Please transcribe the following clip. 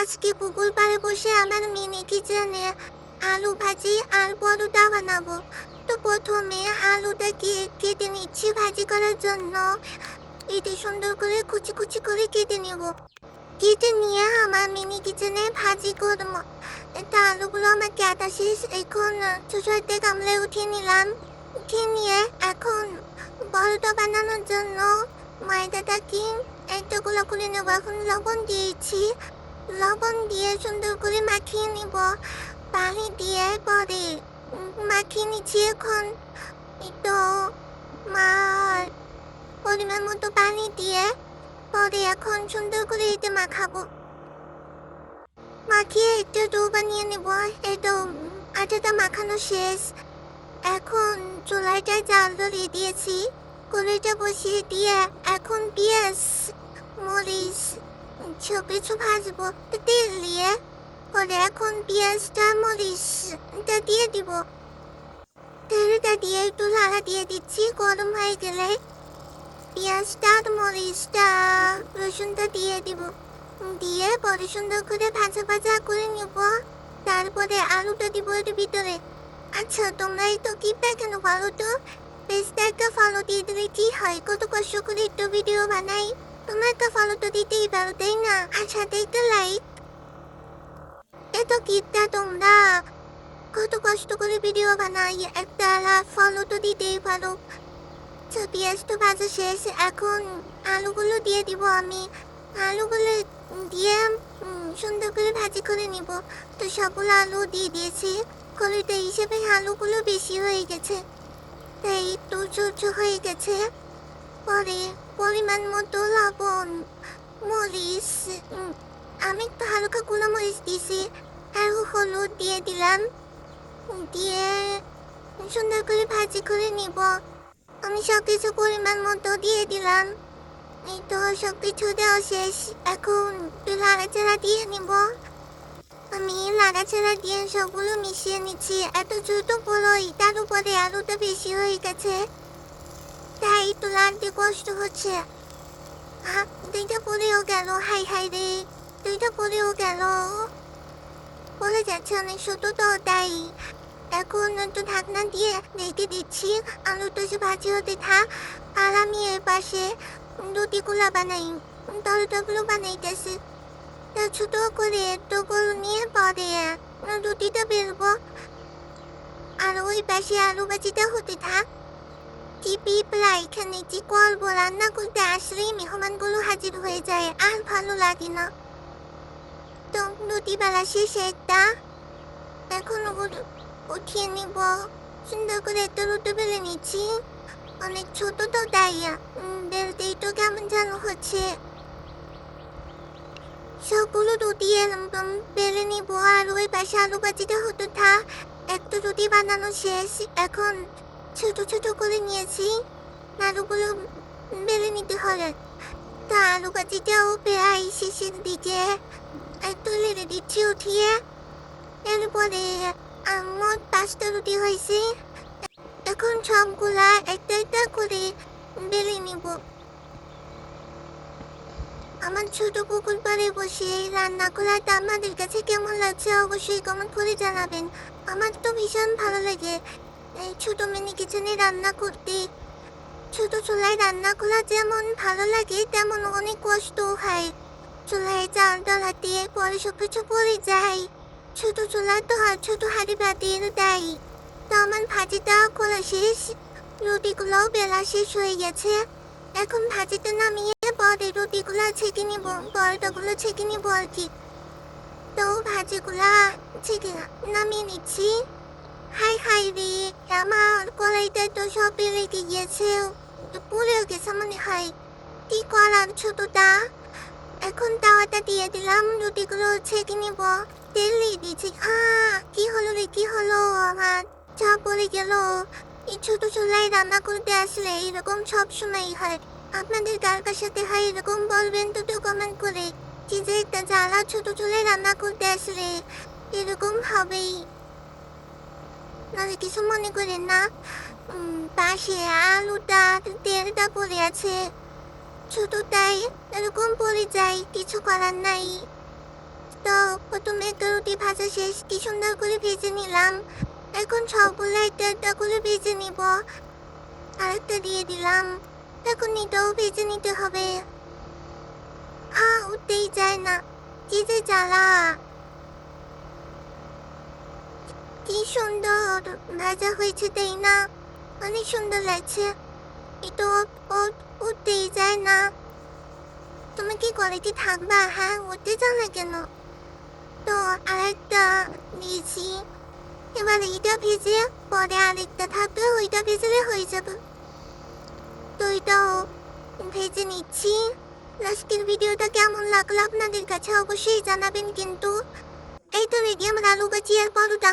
আজকে পুকুর পাড়ে বসে আমার মিনি কিচেনে আলু ভাজি আর পরোটা বানাবো। তো প্রথমে আলুটাকে কেটে নিচ্ছি ভাজি করার জন্য। এটা সুন্দর করে কুচি কুচি করে কেটে নেব। কেটে নিয়ে আমার মিনি কিচেনে ভাজি করবো। এটা আলুগুলো আমার কাটা শেষ। এখন চুষাতে গামলায় উঠিয়ে নিলাম। উঠিয়ে নিয়ে এখন পরোটা বানানোর জন্য ময়দাটাকে একটা গুঁড়ো করে নেব। এখন লবণ দিয়েছি, লবণ দিয়ে সুন্দর করে মাখিয়ে নিব। পানি দিয়ে পরে মাখিয়ে নিচ্ছি। এখন একটু মার পরিমাণ মতো পানি দিয়ে পরে এখন সুন্দর করে এতে মাখাবো। মাখিয়ে একটু ডো বানিয়ে নেব। একটু আটাটা মাখানো শেষ। এখন চুলাটায় জাল ধরিয়ে দিয়েছি। কড়াইটা বসিয়ে দিয়ে এখন পেঁয়াজ মরিচ সব কিছু ভাজবো তেল দিয়ে। পরে এখন পেঁয়াজটা মরিচটা দিয়ে দিব। তেলটা দিয়ে একটু লাড়া দিয়ে দিচ্ছি। গরম হয়ে গেলে পেঁয়াজটা আর মরিচটা রসুনটা দিয়ে দিব। দিয়ে পরে সুন্দর করে ভাজা ভাজা করে নিব। তারপরে আলুটা দিব এর ভিতরে। আচ্ছা, তোমরা তো কি কেন বলো তো? পেজটা একটা ফলো দিয়ে দিলে কি হয়? কত কষ্ট করে একটু ভিডিও বানাই, তোমরা একটা ফলো তো দিতেই পারো, তাই না? আর সাথে একটা লাইক। এত কিটা তোমরা কত কষ্ট করে ভিডিও বানাই, একটা ফলো তো দিতেই পারো। পেঁয়াজ তো ভাজা শেষ। এখন আলুগুলো দিয়ে দিব আমি। আলুগুলো দিয়ে সুন্দর করে ভাজি করে নিব। তো সবগুলো আলু দিয়ে দিয়েছি। কড়াইতে হিসেবে আলুগুলো বেশি হয়ে গেছে, তাই একটু ছোট হয়ে গেছে। পরে পরিমাণ মতো লবণ, মরিচ, আমি একটু হালকা গুঁড়ো মরিচ দিয়েছি, আর হলুদ দিয়ে দিলাম। দিয়ে সুন্দর করে ভাজি করে নিব। আমি সব কিছু পরিমাণ মতো দিয়ে দিলাম। এই তো সব কিছু দেওয়া শেষ। এখন একটু নাড়াচাড়া দিয়ে নিব। আমি নাড়াচাড়া দিয়ে সবগুলো মিশিয়ে নিচ্ছি। এত ছোট বড়ই, তার উপরে আলুটা বেশি হয়ে গেছে, তাই একটু লাগতে কষ্ট হচ্ছে। দুইটা পরেও গেল। হাই হাই রে, দুইটা পরেও গেল। পড়ে যাচ্ছে অনেক ছোট তো, তাই এখন একটু ঢাকনা দিয়ে রেখে দিচ্ছি। আলুটা যে ভাজি হতে থাক, আর আমি এর পাশে রুটিগুলো বানাই, তরকারিগুলো বানাইতেছি। তা ছোট করে টুকরো নিয়ে পরে রুটিটা বেলবো, আর ওই পাশে আলু ভাজিটা হতে থাক। টিপি প্রায় এখানে যে করবো, রান্না করতে আসলেই মেহমানগুলো হাজির হয়ে যায়, আর ভালো লাগে না। তো রুটি বেলা শেষে একটা। এখন উঠিয়ে নিব। সুন্দর করে একটা রুটি বেলে নিচ্ছি। অনেক ছোট তো, তাই বেলতেই তো কেমন যেন হচ্ছে। সবগুলো রুটি বেলে নিব, আর ওই পাশে আলু ভাজিটা হতে থাক। একটা রুটি বানানো শেষ। এখন ছোট ছোট করে নিয়েছি, আলুগুলো বেলে নিতে হবে। তা আলু ভাজিটাও প্রায় শেষের দিকে। একটু লেড়ে দিচ্ছি উঠিয়ে। এরপরে মোট 5টা রুটি হয়েছে। এখন সবগুলা একটা একটা করে বেলে নিব। আমার ছোট পুকুর পাড়ে বসে রান্না করাটা আপনাদের কাছে কেমন লাগছে অবশ্যই কমেন্ট করে জানাবেন। আমার তো ভীষণ ভালো লাগে এই ছোট মিনি কিচেনে রান্না করতে। ছোট চুলায় রান্না করা যেমন ভালো লাগে, তেমন অনেক কষ্টও হয়। চুলায় চাল ডলাতে পরে সব কিছু পড়ে যায়। ছোট চুলা তো ছোট হাঁড়ি ভাতের দেয়। তো আমার ভাজিটা করা শেষ, রুটিগুলোও বেলা শেষ হয়ে গেছে। এখন ভাজিটা নামিয়ে পরে রুটিগুলো ছেঁকে নিব, পরোটাগুলো ছেঁকে নিব আর কি। তো ভাজিগুলা ছেঁকে নামিয়ে নিচ্ছি। হাই হাই রে, আমার কড়াইটা তো সব লেগে গিয়েছে, পুড়েও গেছে মনে হয়। কি করার ছোটটা। এখন তাওয়াটা দিয়ে দিলাম, রুটিগুলো ছেঁকে নিব। তেল দিয়ে দিয়েছি। কি হলো রে, কি হলো? আমার চা পড়ে গেল। এই ছোট চুলায় রান্না করতে আসলে এরকম সব সময় হয়। আপনাদের কার কার সাথে হয় এরকম বলবেন তো কমেন্ট করে। কি যে একটা জ্বালা, ছোট চুলায় রান্না করতে আসলে এরকম হবেই। নাহলে কিছু মনে করেন না। পাশে আলুটা তেলটা পড়ে আছে, ছোটটাই এরকম পড়ে যায়, কিছু করার নাই। তো প্রথমে একটা রুটি ভাজা শেষ, কি সুন্দর করে ভেজে নিলাম। এখন সবগুলো একটা একটা করে ভেজে নিব। আরেকটা দিয়ে দিলাম। এখন এটাও ভেজে নিতে হবে। উঠতেই যায় না, কি যে জ্বালা। কি সুন্দর ভাজা হয়েছে তাই না? অনেক সুন্দর লাগছে। এটা উঠতেই যায় না। তুমি কি কোয়ালিটি থাকবা? হ্যাঁ, উঠতে চাও না কেন? তো আরেকটা দিয়েছি। এবার এইটা ভেজে পরে আরেকটা থাকবে, ওইটা ভেজলে হয়ে যাবে। তো এটাও ভেজে নিচ্ছি। আজকের ভিডিওটা কেমন লাগলো আপনাদের কাছে অবশ্যই জানাবেন কিন্তু। এই তো রেডি আমার আলু ভাজি আর পরোটা।